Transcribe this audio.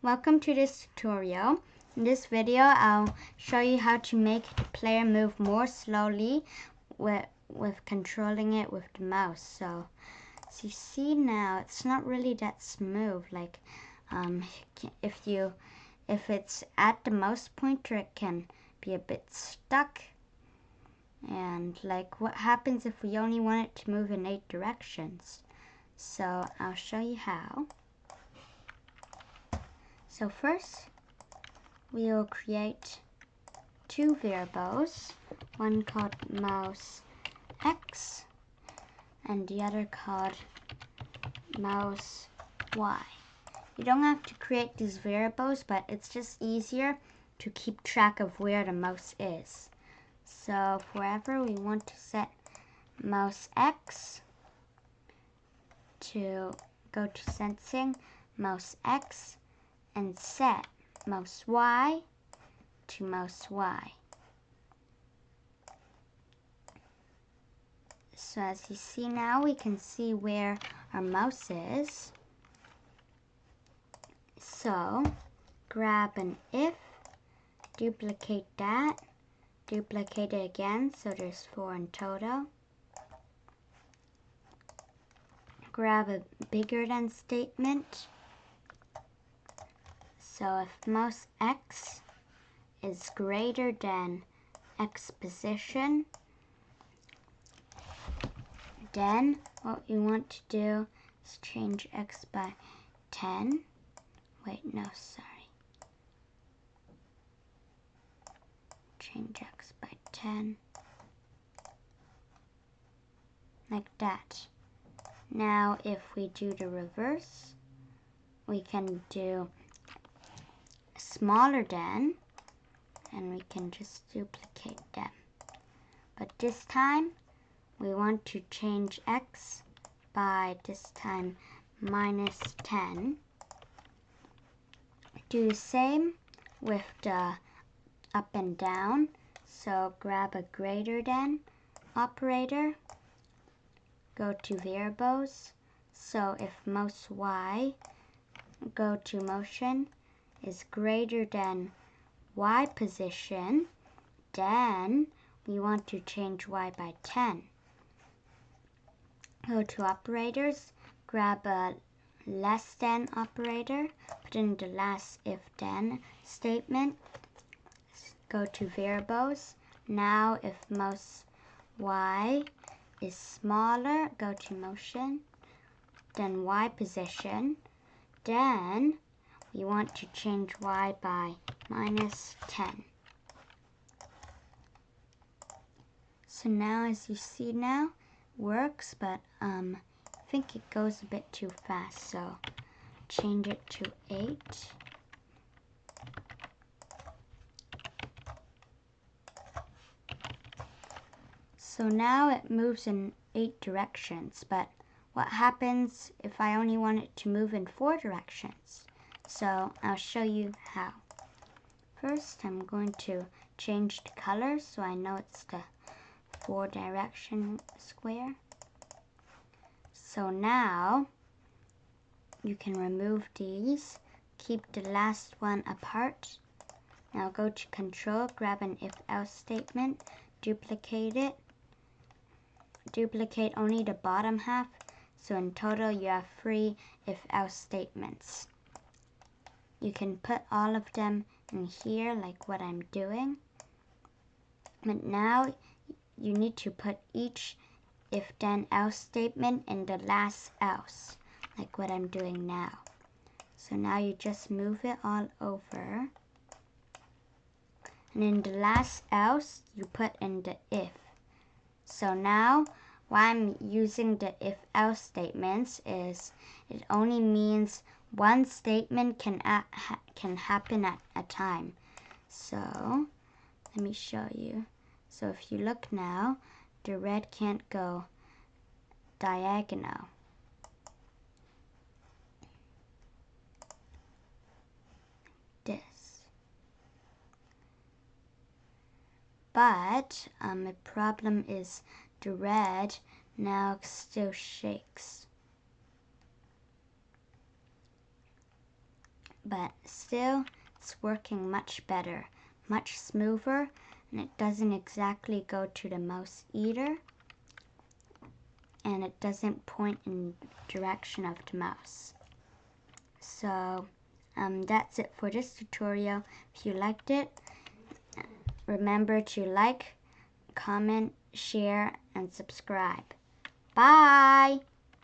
Welcome to this tutorial. In this video, I'll show you how to make the player move more slowly with controlling it with the mouse. So you see now, it's not really that smooth. Like if it's at the mouse pointer, it can be a bit stuck. And like, what happens if we only want it to move in 8 directions? So I'll show you how. So first, we will create 2 variables, one called mouse X and the other called mouse Y. You don't have to create these variables, but it's just easier to keep track of where the mouse is. So forever we want to set mouse X to go to sensing mouse X and set mouse Y to mouse Y. So as you see now, we can see where our mouse is. So grab an if, duplicate that, duplicate it again, so there's 4 in total. Grab a bigger than statement. So if mouse X is greater than X position, then what we want to do is change X by 10. Wait, no, sorry. Change X by 10. Like that. Now if we do the reverse, we can do smaller than, and we can just duplicate them. But this time, we want to change X by, this time, minus 10. Do the same with the up and down. So grab a greater than operator, go to variables. So if mouse Y, go to motion, is greater than Y position, then we want to change Y by 10. Go to operators, grab a less than operator, put in the last if then statement, go to variables. Now if mouse Y is smaller, go to motion, then Y position, then we want to change Y by minus 10. So now as you see now, works, but I think it goes a bit too fast, so change it to 8. So now it moves in 8 directions, but what happens if I only want it to move in 4 directions? So I'll show you how. First, I'm going to change the color so I know it's the 4 direction square. So now you can remove these, keep the last one apart. Now go to control, grab an if else statement, duplicate it, duplicate only the bottom half, so in total you have 3 if else statements. You can put all of them in here like what I'm doing, but now you need to put each if then else statement in the last else, like what I'm doing now. So now you just move it all over, and in the last else you put in the if. So now why I'm using the if else statements is it only means one statement can happen at a time. So let me show you. So if you look now, the red can't go diagonal. This. But the problem is the red now still shakes. but still it's working much better, much smoother, and it doesn't exactly go to the mouse either, and it doesn't point in the direction of the mouse. So that's it for this tutorial. If you liked it, remember to like, comment, share, and subscribe. Bye!